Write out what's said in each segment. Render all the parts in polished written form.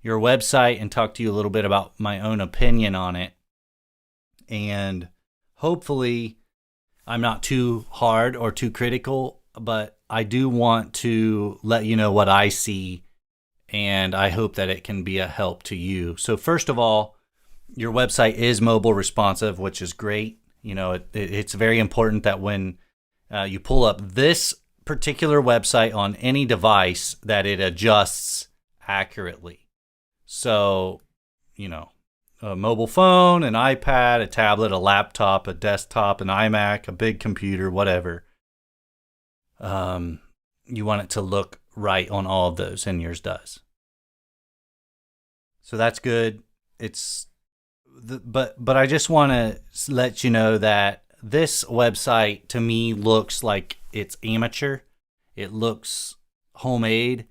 your website and talk to you a little bit about my own opinion on it. And hopefully I'm not too hard or too critical, but I do want to let you know what I see, and I hope that it can be a help to you. So first of all, your website is mobile responsive, which is great. It's very important that when you pull up this particular website on any device, that it adjusts accurately. So, a mobile phone, an iPad, a tablet, a laptop, a desktop, an iMac, a big computer, whatever. You want it to look right on all of those, and yours does. So that's good. But I just want to let you know that this website to me looks like it's amateur. It looks homemade.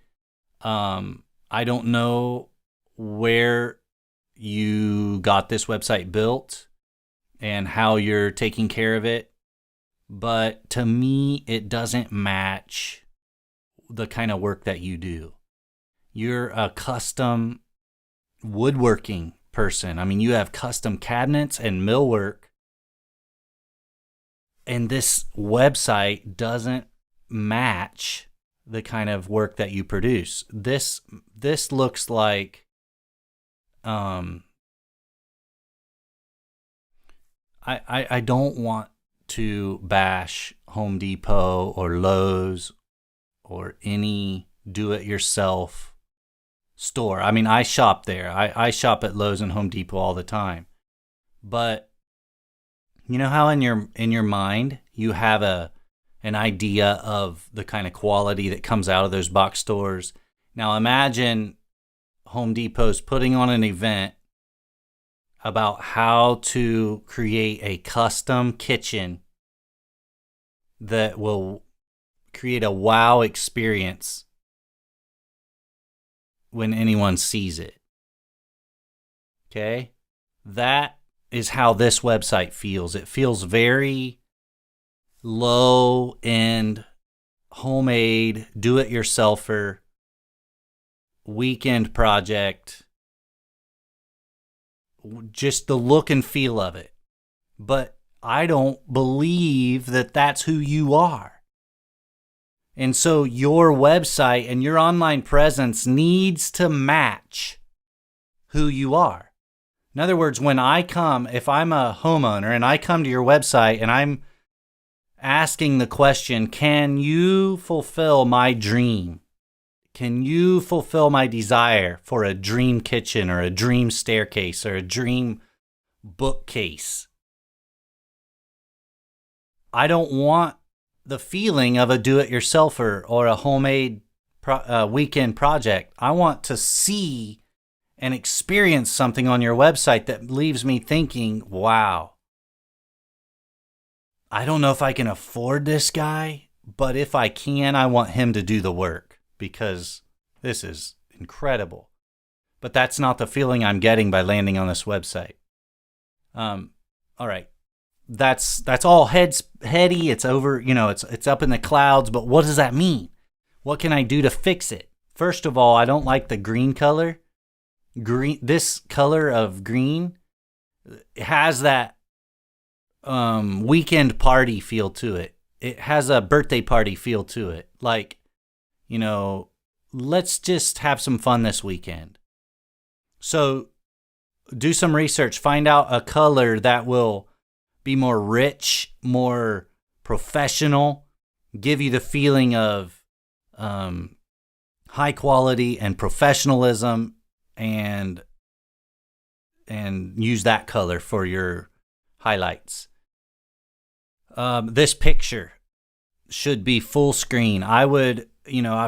I don't know where you got this website built and how you're taking care of it, but to me, it doesn't match the kind of work that you do. You're a custom woodworking person. I mean, you have custom cabinets and millwork, and this website doesn't match the kind of work that you produce. This looks like I don't want to bash Home Depot or Lowe's or any do-it-yourself store. I mean, I shop there. I shop at Lowe's and Home Depot all the time. But you know how in your mind you have an idea of the kind of quality that comes out of those box stores? Now imagine Home Depot's putting on an event about how to create a custom kitchen that will create a wow experience when anyone sees it. Okay? That is how this website feels. It feels very low-end, homemade, do-it-yourselfer, weekend project. Just the look and feel of it. But I don't believe that that's who you are. And so your website and your online presence needs to match who you are. In other words, if I'm a homeowner and I come to your website and I'm asking the question, can you fulfill my dream? Can you fulfill my desire for a dream kitchen or a dream staircase or a dream bookcase? I don't want the feeling of a do-it-yourselfer or a homemade weekend project. I want to see and experience something on your website that leaves me thinking, wow, I don't know if I can afford this guy, but if I can, I want him to do the work because this is incredible. But that's not the feeling I'm getting by landing on this website. All right. That's all heady. It's over, it's up in the clouds, but what does that mean? What can I do to fix it? First of all, I don't like the green color. This color of green has that weekend party feel to it. It has a birthday party feel to it. Like, let's just have some fun this weekend. So do some research. Find out a color that will be more rich, more professional, give you the feeling of high quality and professionalism, and use that color for your highlights. This picture should be full screen. I would,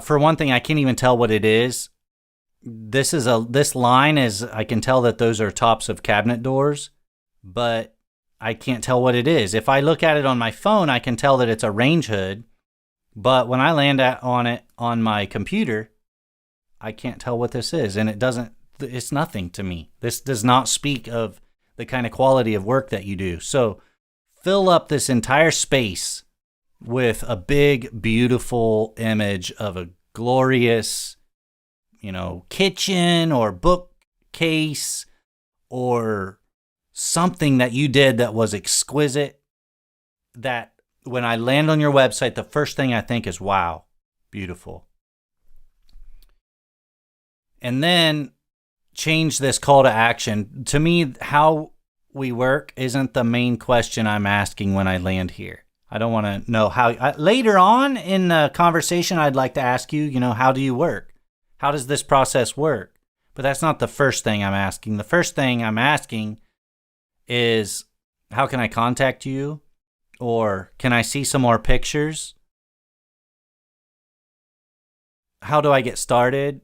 for one thing, I can't even tell what it is. This line is, I can tell that those are tops of cabinet doors, but I can't tell what it is. If I look at it on my phone, I can tell that it's a range hood, but when I land on it on my computer, I can't tell what this is, and it's nothing to me. This does not speak of the kind of quality of work that you do. So fill up this entire space with a big, beautiful image of a glorious, kitchen or bookcase or something that you did that was exquisite, that when I land on your website, the first thing I think is, wow, beautiful. And then change this call to action. To me, how we work isn't the main question I'm asking when I land here. I don't want to know how. Later on in the conversation, I'd like to ask you, how do you work? How does this process work? But that's not the first thing I'm asking. The first thing I'm asking is, how can I contact you? Or can I see some more pictures? How do I get started?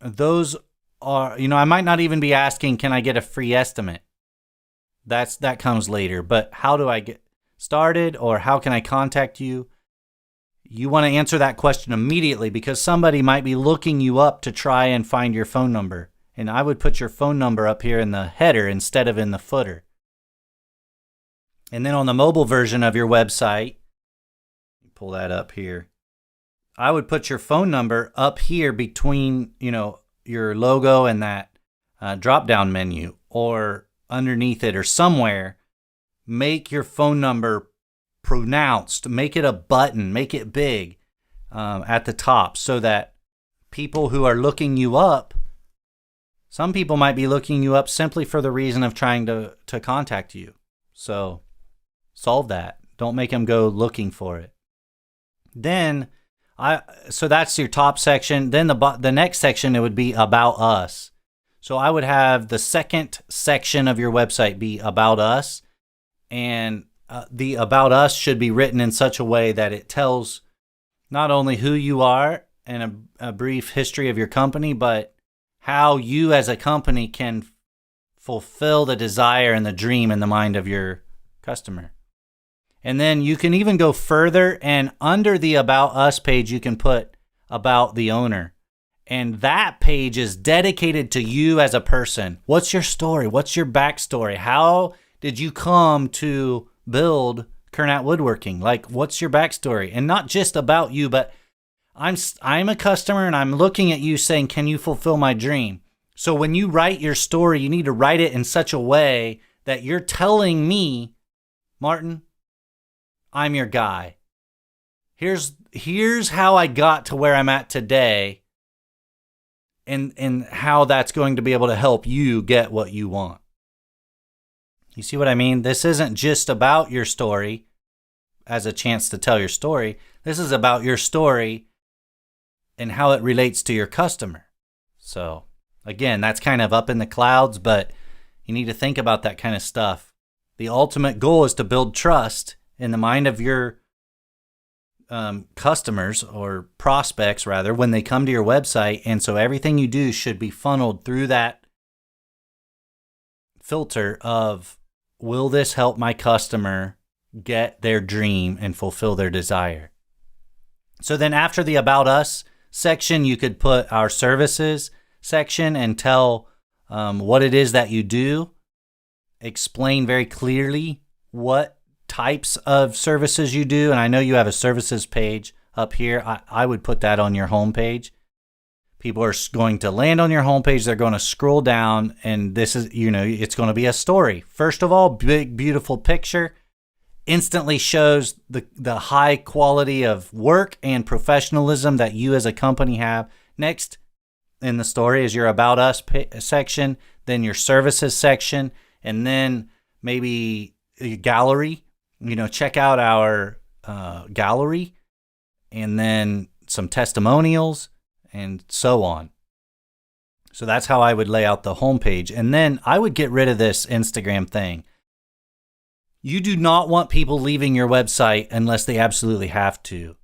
Those are, I might not even be asking, can I get a free estimate? That comes later. But how do I get started, or how can I contact you? You want to answer that question immediately, because somebody might be looking you up to try and find your phone number. And I would put your phone number up here in the header instead of in the footer. And then on the mobile version of your website, pull that up here, I would put your phone number up here between, your logo and that drop-down menu, or underneath it or somewhere. Make your phone number pronounced. Make it a button. Make it big at the top, so that people who are looking you up, some people might be looking you up simply for the reason of trying to contact you. So solve that. Don't make them go looking for it. Then, so that's your top section. Then the next section, it would be About Us. So I would have the second section of your website be About Us. And the About Us should be written in such a way that it tells not only who you are and a brief history of your company, but how you as a company can fulfill the desire and the dream in the mind of your customer. And then you can even go further, and under the About Us page, you can put About the Owner. And that page is dedicated to you as a person. What's your story? What's your backstory? How did you come to build Kurnat Woodworking? What's your backstory? And not just about you, but I'm a customer and I'm looking at you saying, can you fulfill my dream? So when you write your story, you need to write it in such a way that you're telling me, Martin, I'm your guy. Here's how I got to where I'm at today, and how that's going to be able to help you get what you want. You see what I mean? This isn't just about your story as a chance to tell your story. This is about your story and how it relates to your customer. So again, that's kind of up in the clouds, but you need to think about that kind of stuff. The ultimate goal is to build trust in the mind of your customers, or prospects rather, when they come to your website. And so everything you do should be funneled through that filter of, will this help my customer get their dream and fulfill their desire? So then after the About Us section, you could put our services section and tell what it is that you do. Explain very clearly what types of services you do. And I know you have a services page up here. I would put that on your homepage. People are going to land on your homepage. They're going to scroll down, and this is, it's going to be a story. First of all, big, beautiful picture. Instantly shows the high quality of work and professionalism that you as a company have. Next in the story is your About Us section, then your services section, and then maybe a gallery. Check out our gallery, and then some testimonials, and so on. So that's how I would lay out the homepage. And then I would get rid of this Instagram thing. You do not want people leaving your website unless they absolutely have to.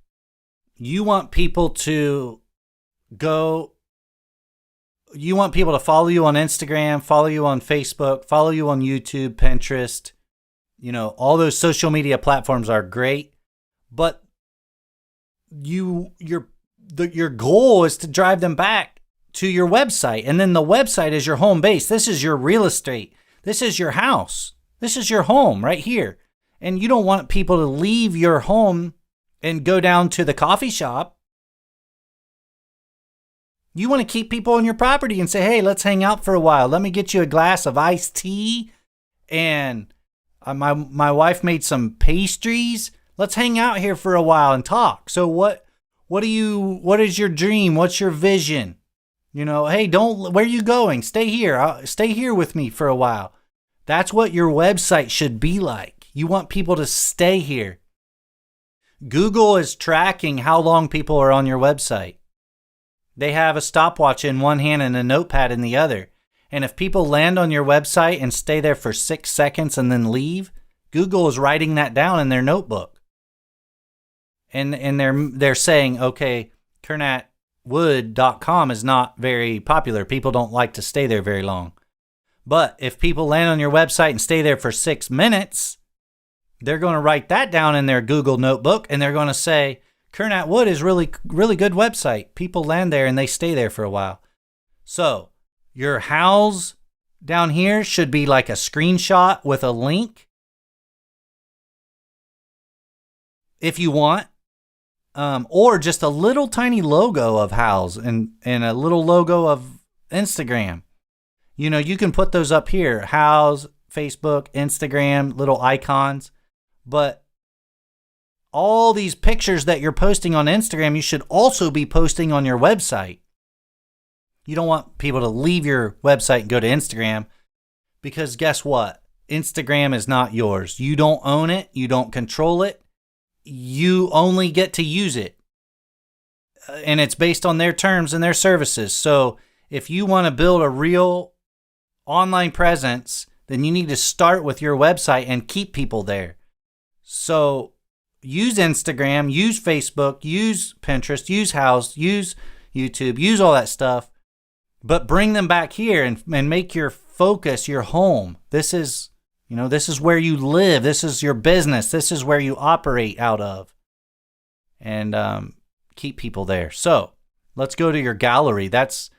You want people to follow you on Instagram, follow you on Facebook, follow you on YouTube, Pinterest. All those social media platforms are great, but your goal is to drive them back to your website. And then the website is your home base. This is your real estate. This is your house. This is your home right here. And you don't want people to leave your home and go down to the coffee shop. You want to keep people on your property and say, hey, let's hang out for a while. Let me get you a glass of iced tea. And my wife made some pastries. Let's hang out here for a while and talk. So what is your dream? What's your vision? Hey, where are you going? Stay here. Stay here with me for a while. That's what your website should be like. You want people to stay here. Google is tracking how long people are on your website. They have a stopwatch in one hand and a notepad in the other. And if people land on your website and stay there for 6 seconds and then leave, Google is writing that down in their notebook. And they're saying, okay, KurnatWood.com is not very popular. People don't like to stay there very long. But if people land on your website and stay there for 6 minutes, they're going to write that down in their Google notebook, and they're going to say, Kurnat Wood is really, really good website. People land there and they stay there for a while. So your house down here should be like a screenshot with a link if you want, or just a little tiny logo of house and a little logo of Instagram. You can put those up here, house, Facebook, Instagram, little icons, but all these pictures that you're posting on Instagram, you should also be posting on your website. You don't want people to leave your website and go to Instagram, because guess what? Instagram is not yours. You don't own it. You don't control it. You only get to use it. And it's based on their terms and their services. So if you want to build a real online presence, then you need to start with your website and keep people there. So use Instagram, use Facebook, use Pinterest, use House, use YouTube, use all that stuff, but bring them back here and make your focus your home. This is where you live. This is your business. This is where you operate out of, and keep people there. So let's go to your gallery. That's,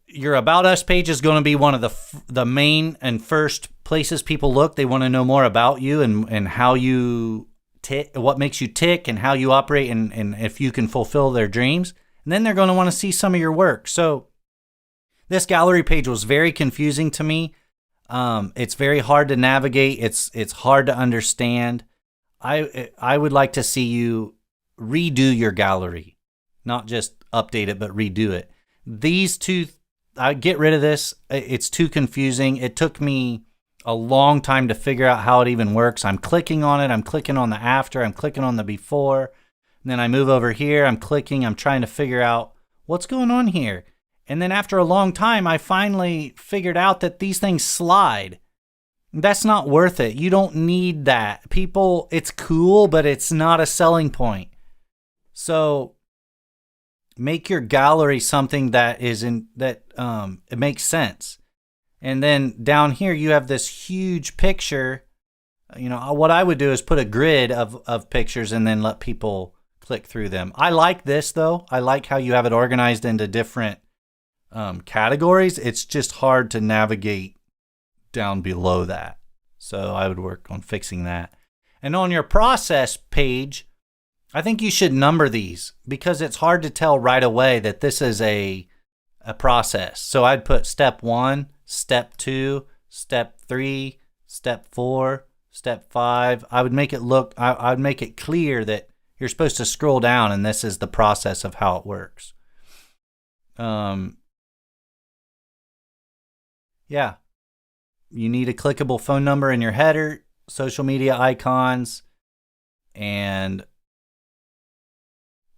your About Us page is going to be one of the main and first places people look. They want to know more about you and how you tick, what makes you tick, and how you operate, and if you can fulfill their dreams. And then they're going to want to see some of your work. So this gallery page was very confusing to me. It's very hard to navigate. It's hard to understand. I would like to see you redo your gallery, not just update it, but redo it. These two, I get rid of this. It's too confusing. It took me a long time to figure out how it even works. I'm clicking on it. I'm clicking on the after. I'm clicking on the before. And then I move over here. I'm clicking. I'm trying to figure out what's going on here. And then after a long time, I finally figured out that these things slide. That's not worth it. You don't need that. People, it's cool, but it's not a selling point. So make your gallery something that it makes sense. And then down here you have this huge picture. What I would do is put a grid of pictures and then let people click through them. I like this though. I like how you have it organized into different categories. It's just hard to navigate down below that. So I would work on fixing that. And on your process page, I think you should number these, because it's hard to tell right away that this is a process. So I'd put step 1, step 2, step 3, step 4, step 5. I would make it clear that you're supposed to scroll down and this is the process of how it works. Yeah. You need a clickable phone number in your header, social media icons, and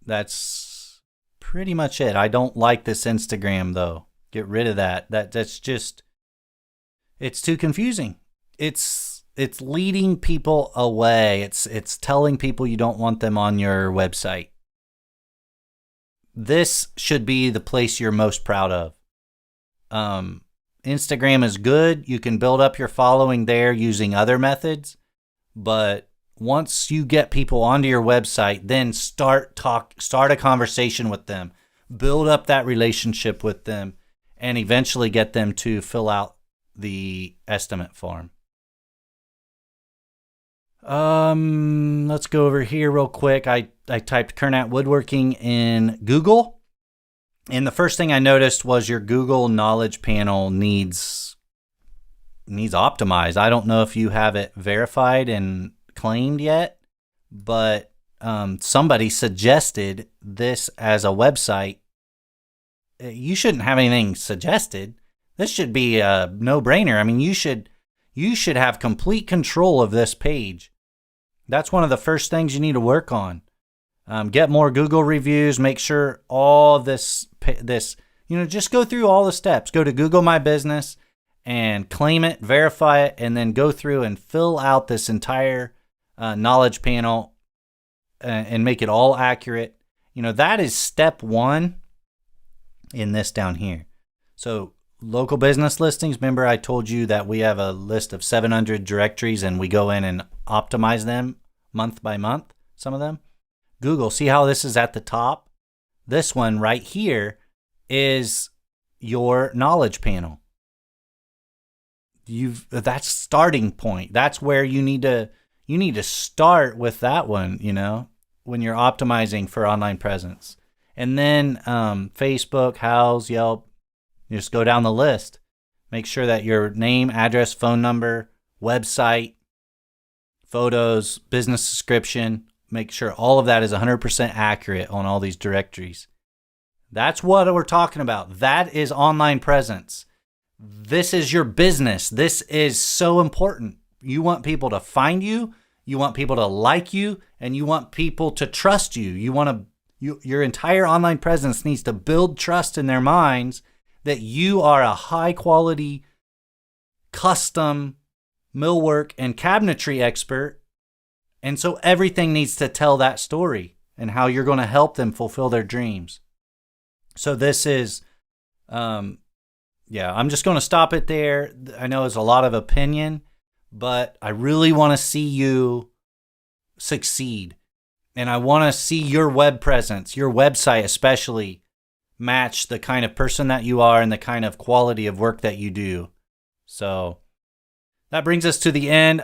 that's pretty much it. I don't like this Instagram though. Get rid of that. That's just, it's too confusing. It's leading people away. It's telling people you don't want them on your website. This should be the place you're most proud of. Instagram is good. You can build up your following there using other methods, but once you get people onto your website, then start a conversation with them, build up that relationship with them, and eventually get them to fill out the estimate form. Let's go over here real quick. I typed Kurnat Woodworking in Google, And the first thing I noticed was your Google Knowledge Panel needs optimized. I don't know if you have it verified and claimed yet, but somebody suggested this as a website. You shouldn't have anything suggested. This should be a no-brainer. I mean, you should have complete control of this page. That's one of the first things you need to work on. Get more Google reviews. Make sure all this, just go through all the steps. Go to Google My Business and claim it, verify it, and then go through and fill out this entire knowledge panel and make it all accurate. That is step one in this down here. So local business listings, remember I told you that we have a list of 700 directories and we go in and optimize them month by month, some of them. Google, see how this is at the top? This one right here is your knowledge panel. That's starting point. That's where you need to start with that one, when you're optimizing for online presence. And then Facebook, Houzz, Yelp, you just go down the list. Make sure that your name, address, phone number, website, photos, business description, make sure all of that is 100% accurate on all these directories. That's what we're talking about. That is online presence. This is your business. This is so important. You want people to find you. You want people to like you, and you want people to trust you. Your entire online presence needs to build trust in their minds that you are a high quality custom millwork and cabinetry expert. And so everything needs to tell that story and how you're going to help them fulfill their dreams. So this is, I'm just going to stop it there. I know it's a lot of opinion, but I really want to see you succeed. And I want to see your web presence, your website especially, match the kind of person that you are and the kind of quality of work that you do. So that brings us to the end.